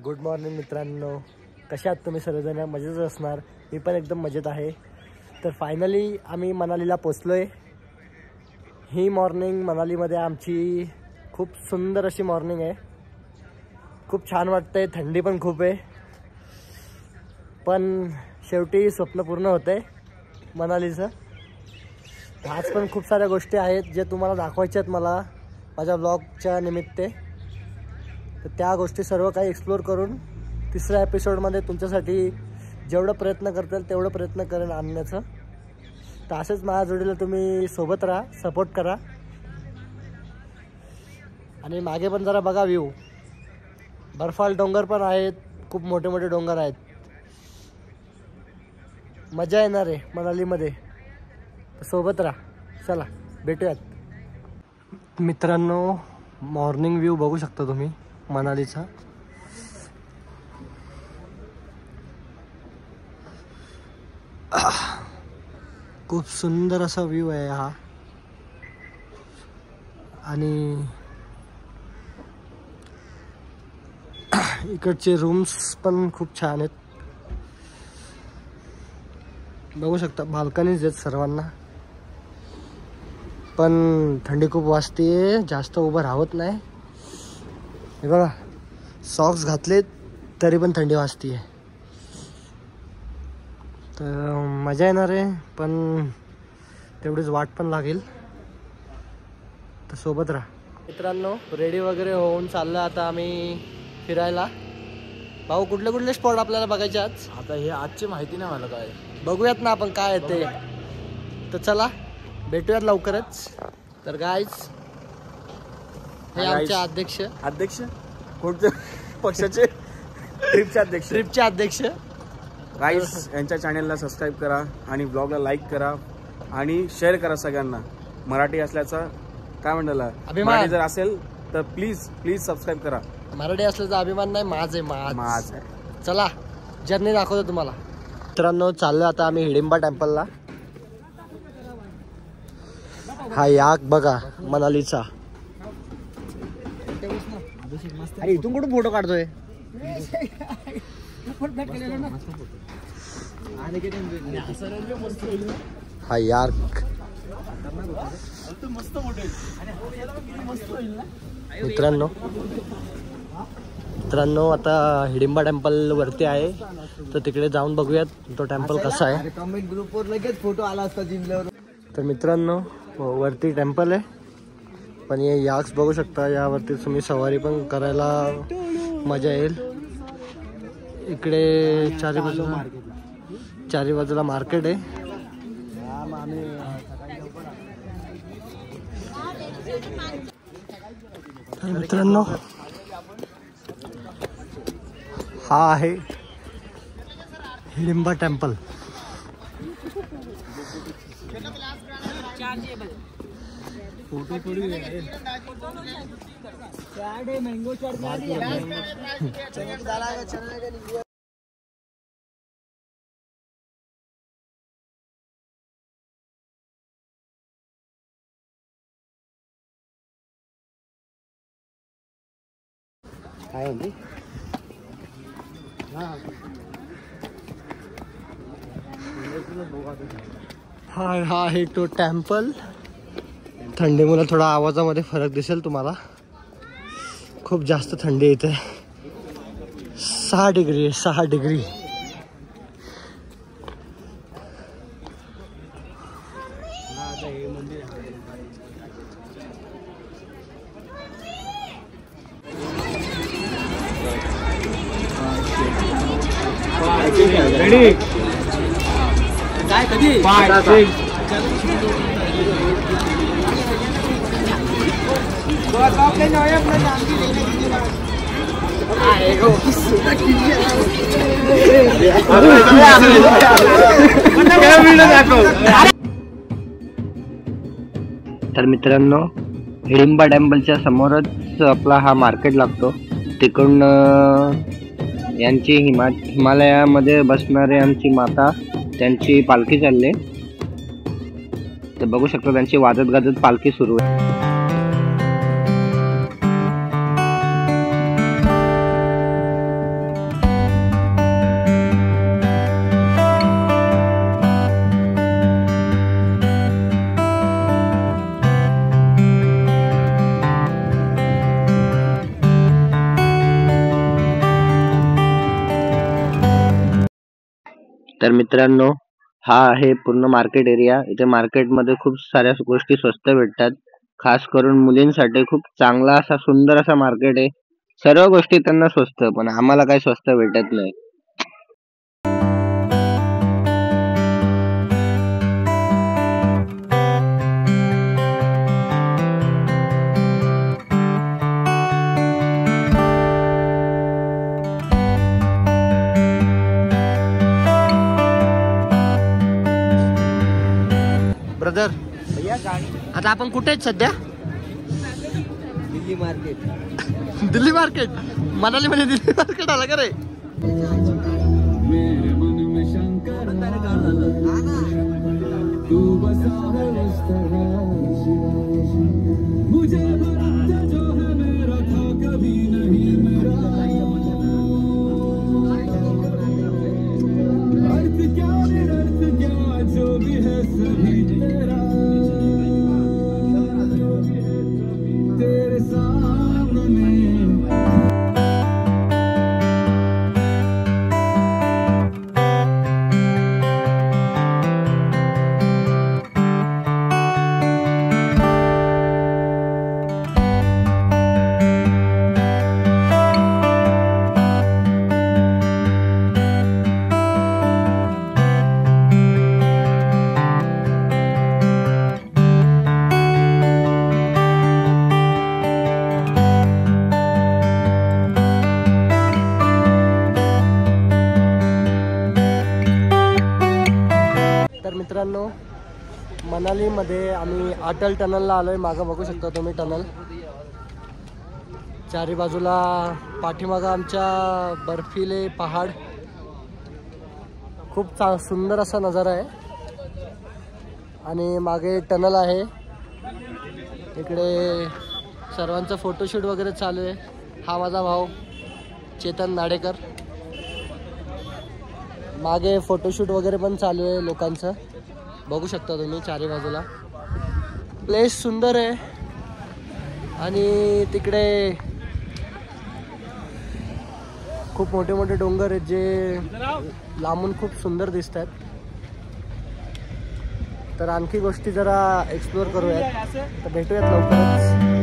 Good morning मित्रांनो, कसे आहात तुम्ही सर्वजण? मजेत असणार. मी पण एकदम मजेत आहे. तर फायनली आम्ही मनालीला पोचलो आहे. ही मॉर्निंग मनालीमध्ये आमची खूप सुंदर अशी मॉर्निंग आहे. खूप छान वाटतंय, थंडी पण खूप आहे, पण शेवटी स्वप्न पूर्ण होतं आहे मनालीचं. आज पण खूप साऱ्या गोष्टी आहेत जे तुम्हाला दाखवायच्या आहेत मला माझ्या ब्लॉगच्या निमित्त. तर त्या गोष्टी सर्व काही एक्सप्लोर करून तिसऱ्या एपिसोडमध्ये तुमच्यासाठी जेवढं प्रयत्न करतील तेवढं प्रयत्न करेन आणण्याचं. तर असेच माझ्या जोडीला तुम्ही सोबत राहा, सपोर्ट करा. आणि मागे पण जरा बघा व्ह्यू, बर्फाळ डोंगर पण आहेत, खूप मोठे मोठे डोंगर आहेत. मजा येणार आहे मनालीमध्ये. सोबत राहा. चला भेटूयात. मित्रांनो, मॉर्निंग व्ह्यू बघू शकता तुम्ही मनालीचा. खूप सुंदर असा व्ह्यू आहे हा. आणि इकडचे रूम्स पण खूप छान आहेत. बघू शकता बाल्कनीज आहेत सर्वांना. पण थंडी खूप वाजते, जास्त उभं राहत नाही. हे बघा, सॉक्स घातले तरी पण थंडी वाजते. तर मजा येणार आहे, पण तेवढीच वाट पण लागेल. तर सोबत राहा. मित्रांनो, रेडी वगैरे होऊन चाललं आता आम्ही फिरायला. भाऊ, कुठले कुठले स्पॉट आपल्याला बघायचे आज? आता हे आजची माहिती नाही मला काय. बघूयात ना आपण काय येते. तर चला भेटूयात लवकरच. तर गाईज, हे आमचे अध्यक्ष कोणत्या पक्षाचे? ट्रिपचे अध्यक्ष गाईज. यांच्या चॅनेलला सबस्क्राईब करा आणि ब्लॉगला लाईक करा आणि शेअर करा सगळ्यांना. मराठी असल्याचा काय म्हणलं अभिमान जर असेल तर प्लीज सबस्क्राईब करा. मराठी असल्याचा अभिमान नाही, माझ आहे. चला जर्नी दाखवतो तुम्हाला. मित्रांनो, चाललो आता आम्ही हिडिंबा टेम्पलला. हा याक बघा मनालीचा. अरे इथून कुठून फोटो काढतोय? हा यार्क. मित्रांनो आता हिडिंबा टेम्पल वरती आहे, तर तिकडे जाऊन बघूयात तो टेम्पल कसा आहे. कमेंट ग्रुपवर लगेच फोटो आला असता जिंकल्यावर. तर मित्रांनो, वरती टेम्पल आहे, पण हे याक्स बघू शकता. यावरती तुम्ही सवारी पण करायला मजा येईल. इकडे चारी बाजूला मार्केट आहे. तर मित्रांनो, हा आहे हिडिंबा टेम्पल. फोटो थोड़ी है मैंगो काय म्हणते. हा आहे तो टेम्पल. थंडीमुळे थोडा आवाजामध्ये फरक दिसेल तुम्हाला. खूप जास्त थंडी येते. 6 डिग्री. रेडी काय कधी तर मित्रांनो, हिडिंबा टेम्पलच्या समोरच आपला हा मार्केट लागतो. तिकडून यांची हिमालयामध्ये बसणारे आमची माता, त्यांची पालखी चालली. तर बघू शकता त्यांची वाजत गाजत पालखी सुरू आहे. तर मित्रांनो, हा आहे पूर्ण मार्केट एरिया. इथे मार्केटमध्ये खूप साऱ्या गोष्टी स्वस्त भेटतात. खास करून मुलींसाठी खूप चांगला असा सुंदर असा मार्केट आहे. सर्व गोष्टी त्यांना स्वस्त, पण आम्हाला काही स्वस्त भेटत नाही. ब्रदर, आता आपण कुठे आहेत सध्या? दिल्ली मार्केट. दिल्ली मार्केट? मनाली मध्ये दिल्ली मार्केट आला का रे? मित्रांनो, मनालीमध्ये आम्ही अटल टनलला आलोय. मागं बघू शकता तुम्ही टनल. चारी बाजूला पाठीमागं आमच्या बर्फीले पहाड. खूप सुंदर असा नजारा आहे. आणि मागे टनल आहे. इकडे सर्वांचं फोटोशूट वगैरे चालू आहे. हा माझा भाऊ चेतन नाडेकर. मागे फोटोशूट वगैरे पण चालू आहे लोकांचं. बघू शकता तुम्ही चारी बाजूला. प्लेस सुंदर आहे. आणि तिकडे खूप मोठे मोठे डोंगर आहेत जे लांबून खूप सुंदर दिसतात. तर आणखी गोष्टी जरा एक्सप्लोअर करूयात. तर भेटूयात लवकरच.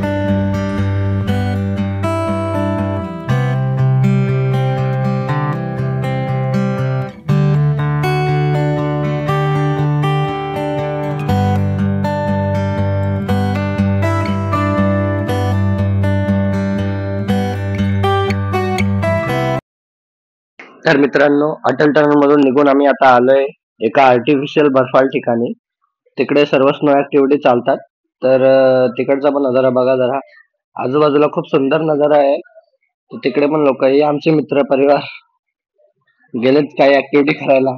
तर मित्रांनो, अटल टनल मधून निघून आम्ही आता आलोय एका आर्टिफिशियल बर्फाळ ठिकाणी. तिकडे सर्व स्नो ऍक्टिव्हिटी चालतात. तर तिकडचा पण नजारा बघा जरा. आजूबाजूला खूप सुंदर नजारा आहे. तर तिकडे पण लोक, हे आमचे मित्र परिवार गेलेत काही ऍक्टिव्हिटी करायला.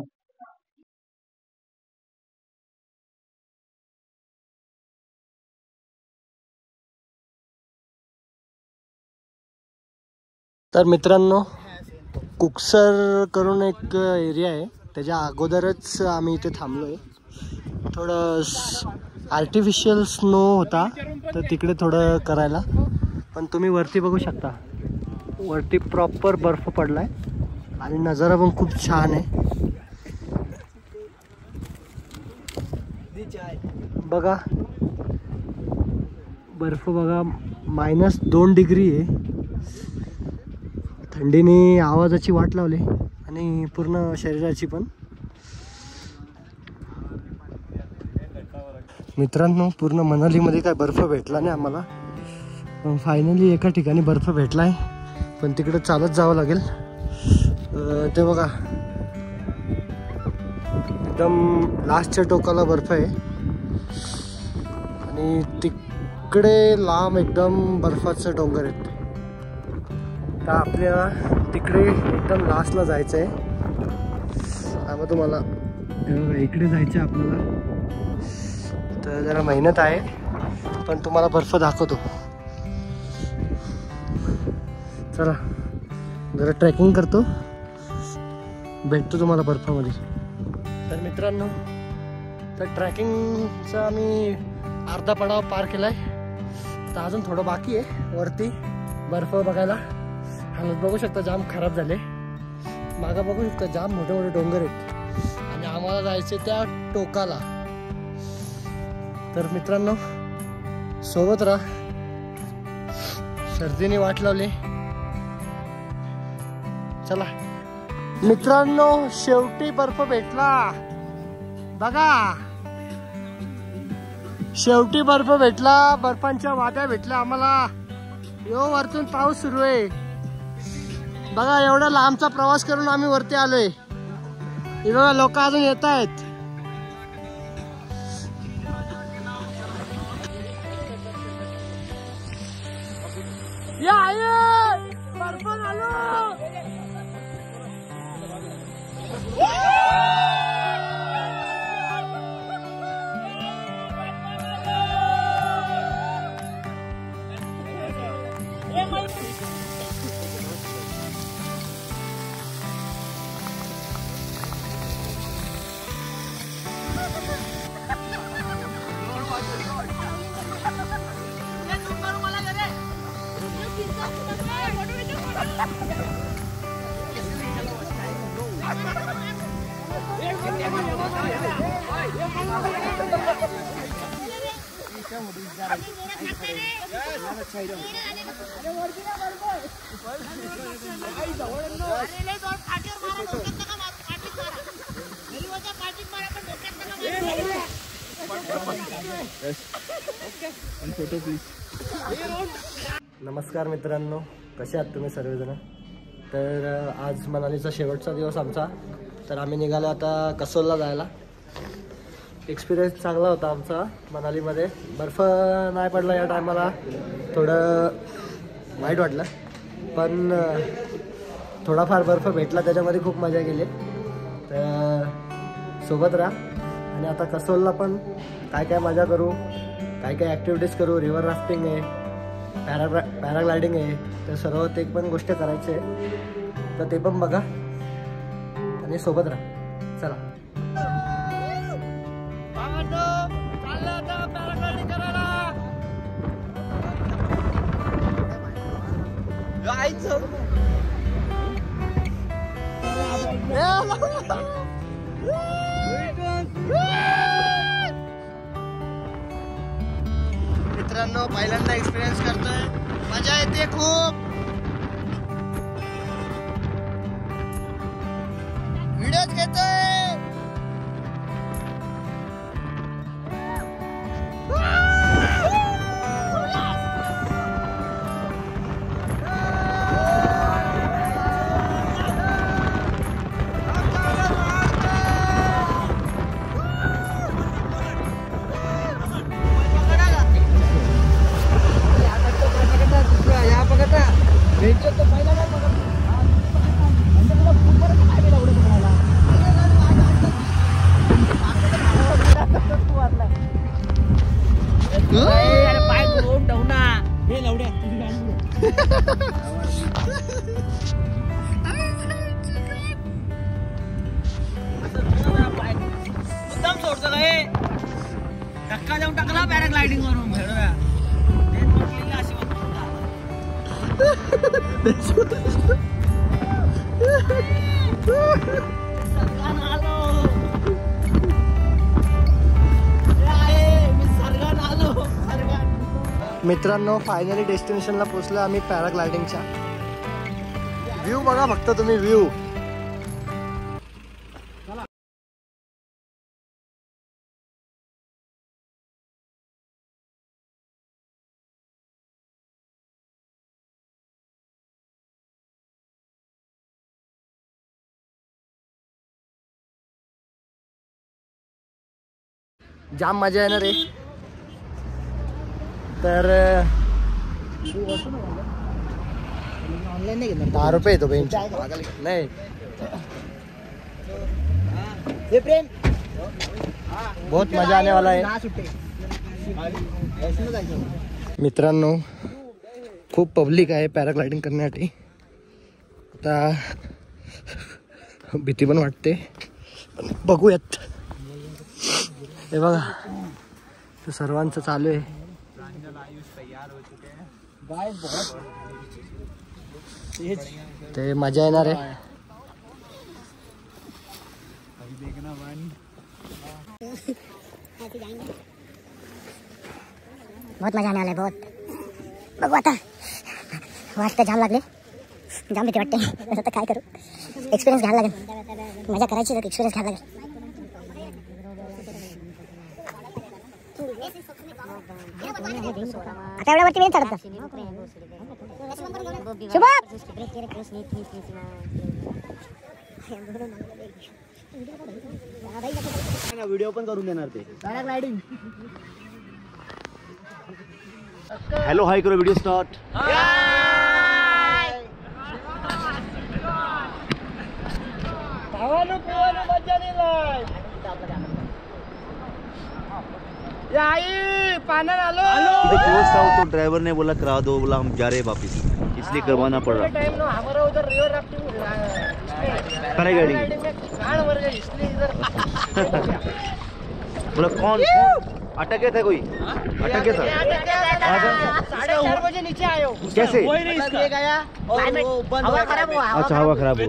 तर मित्रांनो, कुकसर करून एक एरिया आहे. त्याच्या अगोदरच आम्ही इथे थांबलोय. थोडं आर्टिफिशियल स्नो होता तर तिकडे थोडं करायला. पण तुम्ही वरती बघू शकता, वरती प्रॉपर बर्फ पडलाय. आणि नजारा पण खूप छान आहे. बघा बर्फ बघा. -2 डिग्री आहे. थंडीने आवाजाची वाट लावली आणि पूर्ण शरीराची पण. मित्रांनो, पूर्ण मनालीमध्ये काय बर्फ भेटला नाही आम्हाला. पण फायनली एका ठिकाणी बर्फ भेटलाय. पण तिकडे चालत जावं लागेल. ते बघा, एकदम लास्टच्या टोकाला बर्फ आहे. आणि तिकडे लांब एकदम बर्फाचं डोंगर आहेत. तर आपल्याला तिकडे एकदम लास्टला जायचं आहे. मग तुम्हाला इकडे जायचं आहे आपल्याला. तर जरा मेहनत आहे, पण तुम्हाला बर्फ दाखवतो. चला जरा ट्रेकिंग करतो, भेटतो तुम्हाला बर्फामध्ये. तर मित्रांनो, तर ट्रेकिंगचा आम्ही अर्धा पडाव पार केलाय. तर अजून थोडं बाकी आहे वरती बर्फ बघायला. हालत बघू शकता जाम खराब झाले. मागं बघू शकता जाम मोठे मोठे डोंगर आहेत. आणि आम्हाला जायचं त्या टोकाला. तर मित्रांनो सोबत राहा. सर्दीने वाट लावली. चला मित्रांनो, शेवटी बर्फ भेटला बघा. शेवटी बर्फ भेटला. बर्फांच्या वाट्या भेटल्या आम्हाला. वरतून पाऊस सुरू आहे बघा. एवढा लांबचा प्रवास करून आम्ही वरती आलोय. हे बघा लोक अजून येत आहेत. बर्फ झालो. नमस्कार मित्रांनो, कसे आहात तुम्ही सर्वजण. तर आज मनालीचा शेवटचा दिवस आमचा. तर आम्ही निघालो आता कसोलला जायला. एक्सपिरियन्स चांगला होता आमचा मनालीमध्ये. बर्फ नाही पडला या टायमाला, थोडं वाईट वाटलं, पण थोडाफार बर्फ भेटला त्याच्यामध्ये खूप मजा केली. तर सोबत राहा. आणि आता कसोलला पण काय काय मजा करू, काय काय ॲक्टिव्हिटीज करू. रिव्हर राफ्टिंग आहे, पॅराग्लायडिंग आहे, तर सर्व ते पण गोष्ट करायची आहे. तर ते पण बघा आणि सोबत राहा. चला मित्रांनो, पहिल्यांदा एक्सपिरियन्स करतोय, मजा येते खूप. व्हिडिओज घेतोय. धक्का देऊन टाकला पॅराग्लायडिंग वरून. मित्रांनो, फायनली डेस्टिनेशनला पोहोचलो आम्ही पॅराग्लायडिंगच्या. व्ह्यू बघा फक्त तुम्ही, व्ह्यू. जाम मजा येणार आहे. तर ऑनलाईन नाही घेणार, 10 रुपये येतो बेंच नाही. बहुत मजा आने वाला है मित्रांनो. खूप पब्लिक आहे पॅराग्लायडिंग करण्यासाठी. आता भीती पण वाटते, पण बघूयात. हे बघा, ते सर्वांचं चालू आहे. ते मजा येणार आहे. बहुत मजा आने वाला है बहुत. बघू आता वाटतं जाम लागले जाम भीती वाटते. आता काय करू एक्सपिरियन्स घ्यायला लागेल. मजा करायची तर एक्सपिरियन्स घ्यायला लागेल. आता एवढ्यावरती वेळ चढत व्हिडिओ पण करून देणार ते. हॅलो हाय करो व्हिडिओ स्टार्ट. तो ड्राइवर ने बोला करा दो, बोला हम जा रहे वापिस, इसलिए करवाना पड़ रहा. गाड़ी बोला कौन अटक गया था कोई? अटक गया था. 4:30 बजे नीचे आयो. कैसे? गया और हवा खराब हुआ. अच्छा हवा खराब हुआ.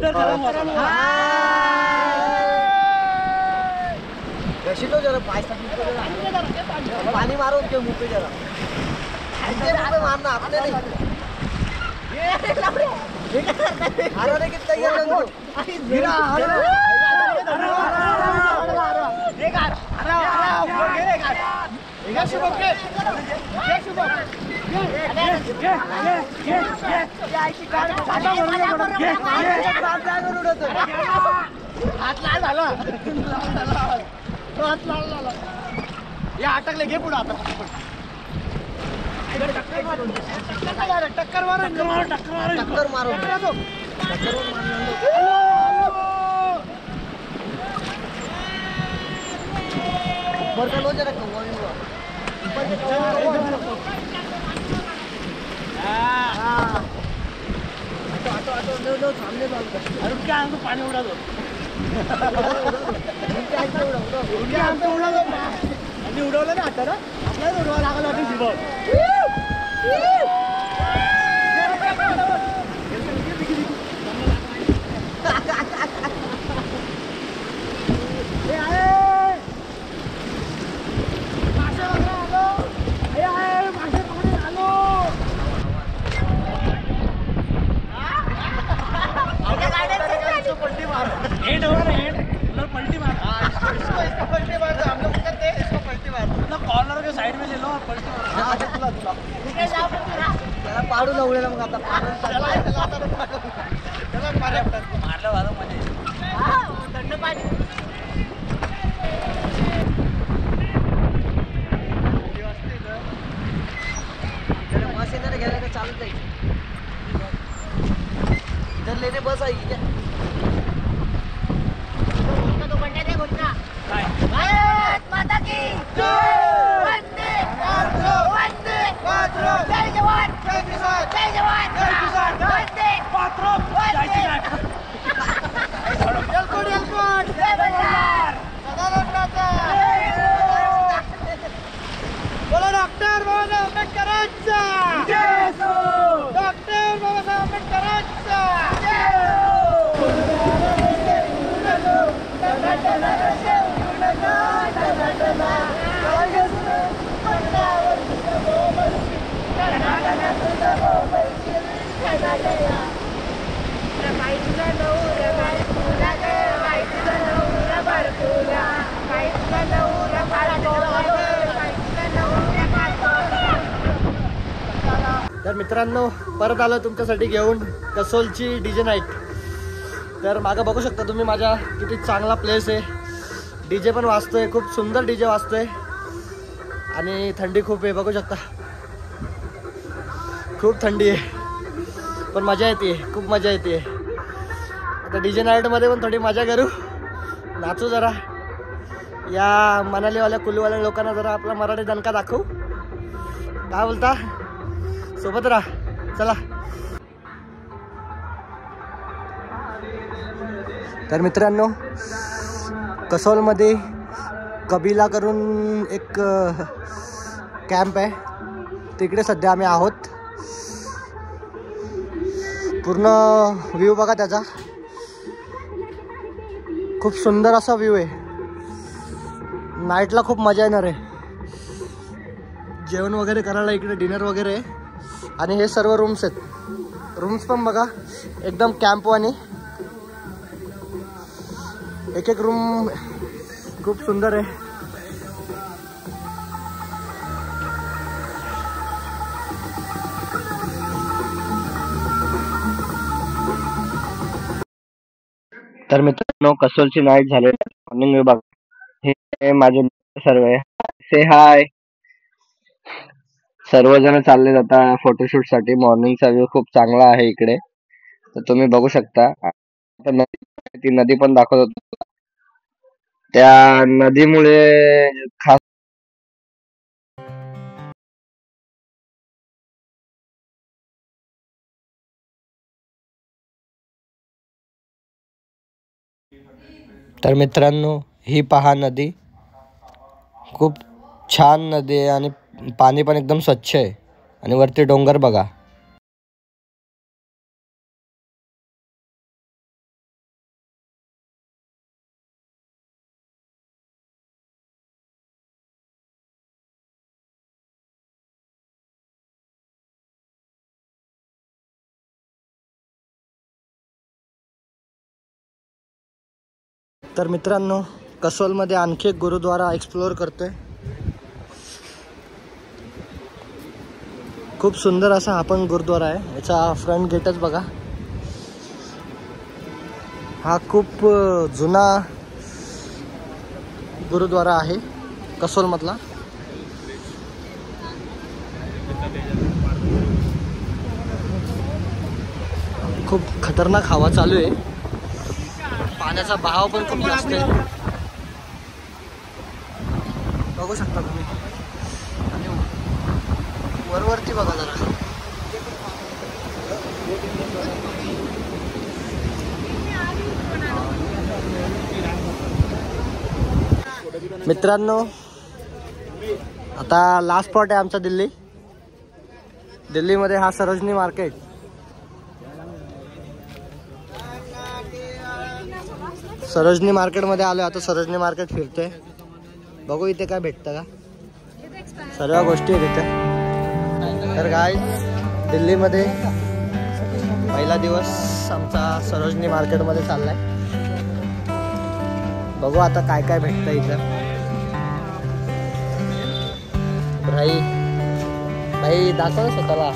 जरा पानी मारो उनके मुंह पे जरा. मारना आपने नहीं. हराने की तैयार हो. अटकले घे पुढे आता. टक्कर मारो. सामने पानी उड़ा दो. उडवलं ना आता ना आपल्याला उडवा लागला होती शिवम. पाडू ना उडेल मग आता. मारलं वाला मध्ये थंड पाणी. बस येणार घ्यायला का चालत जाईल. इधर लेने बस आहे क्या? तो बंडे दे घोषणा. भारत माता की वंदे मातरम. जय जवान जय किसान. जय जवान जय किसान. वंदे मातरम. एलकोट जय बंगार. बोला डॉक्टर बाबासाहेब आंबेडकरांचा. डॉक्टर बाबासाहेब आंबेडकरांचा. तर मित्रांनो परत आलो तुमच्यासाठी घेऊन कसोलची डीजे नाईट. तर मागं बघू शकता तुम्ही माझ्या किती चांगला प्लेस आहे. डीजे पण वाजतोय, खूप सुंदर डीजे वाजतोय आणि थंडी खूप आहे बघू शकता. खूप थंडी आहे पण मजा येते, खूप मजा येते. आता डीजे नाईटमध्ये पण थोडी मजा करू, नाचू जरा. या मनालीवाल्या कुलूवाल्या लोकांना जरा आपला मराठी दणका दाखवू. काय बोलता? सोबत राहा चला. तर मित्रांनो कसोलमध्ये कबिला करून एक कॅम्प आहे, तिकडे सध्या आम्ही आहोत. पूर्ण व्ह्यू बघा त्याचा, खूप सुंदर असा व्ह्यू आहे. नाईटला खूप मजा येणार आहे. जेवण वगैरे करायला इकडे डिनर वगैरे आहे. आणि हे सर्व रूम्स आहेत. रूम्स पण बघा एकदम कॅम्पवानी. एक एक रूम खूप सुंदर आहे. तर मित्रांनो कसोलची नाईट झाली. मॉर्निंग विभाग हे माझे सर्व आहे. से हाय. सर्वजण चालले जाता फोटोशूट साठी. मॉर्निंगचा व्ह्यू खूप चांगला आहे इकडे, तर तुम्ही बघू शकता. ती नदी पण दाखवत होतो. त्या नदीमुळे खास तर मित्रांनो ही पहा नदी. खूप छान नदी आहे आणि पाणी पण एकदम स्वच्छ आहे. आणि वरती डोंगर बघा. तर मित्रांनो कसोलमध्ये आणखी एक गुरुद्वारा एक्सप्लोअर करतोय. खूप सुंदर असा हा पण गुरुद्वारा आहे. याचा फ्रंट गेटच बघा. हा खूप जुना गुरुद्वारा आहे कसोलमधला. खूप खतरनाक हवा चालू आहे. पाण्याचा बहाव पण खूप जास्त आहे. बघू शकता तुम्ही. आणि वरवरती बघा जरा. मित्रांनो आता लास्ट स्पॉट आहे आमचा दिल्लीमध्ये हा सरोजनी मार्केट. सरोजनी मार्केटमध्ये आलो. आता सरोजनी मार्केट फिरतोय. बघू इथे काय भेटतं का. सर्व गोष्टी आहेत इथे. तर गाईज दिल्लीमध्ये पहिला दिवस आमचा सरोजनी मार्केटमध्ये चाललाय. बघू आता काय काय भेटतं इथं. भाई दाखव ना स्वतःला.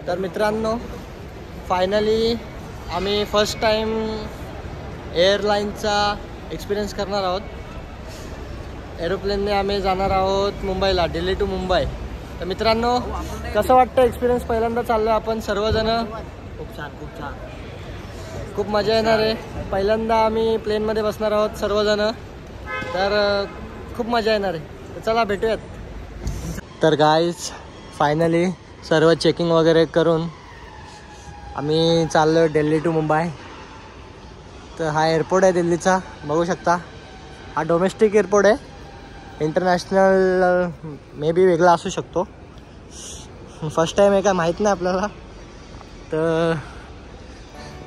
तर मित्रांनो फायनली आम्ही फर्स्ट टाइम एअरलाईनचा एक्सपिरियन्स करणार आहोत. एरोप्लेनने आम्ही जाणार आहोत मुंबईला. दिल्ली टू मुंबई. तर मित्रांनो कसं वाटतं एक्सपिरियन्स. पहिल्यांदा चाललो आपण सर्वजण. खूप छान खूप मजा येणार आहे. पहिल्यांदा आम्ही प्लेनमध्ये बसणार आहोत सर्वजण. तर खूप मजा येणार आहे. तर चला भेटूयात. तर गाईज फायनली सर्व चेकिंग वगैरे करून आम्ही चाललो दिल्ली टू मुंबई. तर हा एअरपोर्ट आहे दिल्लीचा. बघू शकता. हा डोमेस्टिक एअरपोर्ट आहे. इंटरनॅशनल मे बी वेगळा असू शकतो. फर्स्ट टाईम आहे का माहीत नाही आपल्याला. तर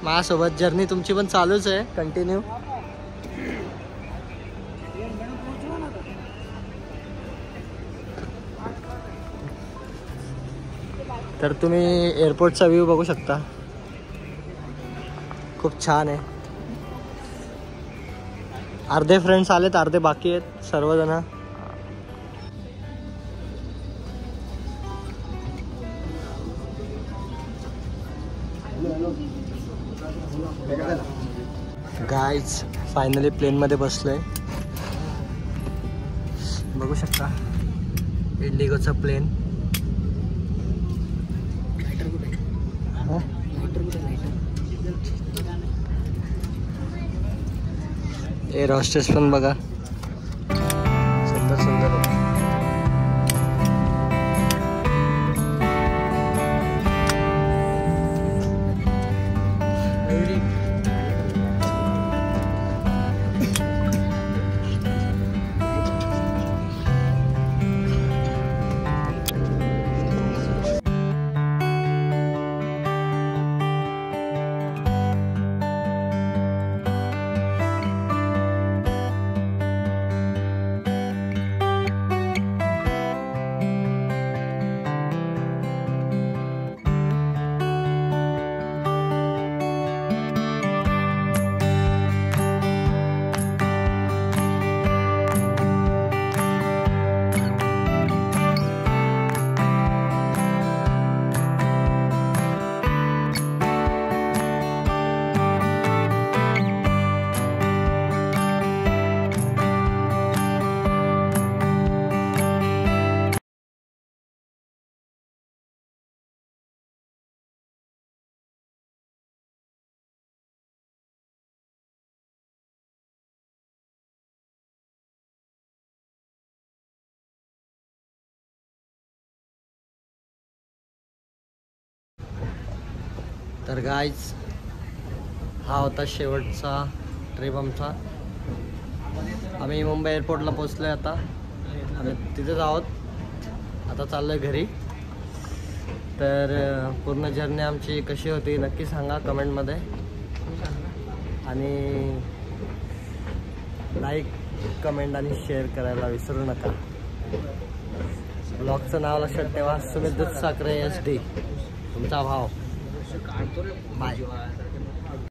माझ्यासोबत जर्नी तुमची पण चालूच आहे कंटिन्यू. तर तुम्ही एअरपोर्टचा व्ह्यू बघू शकता. खूप छान आहे. अर्धे फ्रेंड्स आलेत, अर्धे बाकी आहेत सर्वजण. गाईज फायनली प्लेनमध्ये बसलोय. बघू शकता इंडिगोचा प्लेन. एअर हॉस्टेस पण बघा. तर गाईज हा होता शेवटचा ट्रिप आमचा. आम्ही मुंबई एअरपोर्टला पोचलो आहे आता. आम्ही तिथेच आहोत. आता चाललो आहे घरी. तर पूर्ण जर्नी आमची कशी होती नक्की सांगा कमेंटमध्ये. आणि लाईक कमेंट आणि शेअर करायला विसरू नका. ब्लॉगचं नाव लक्षात ठेवा, सुमित दूधसाखरे SD, तुमचा भाव. बाय.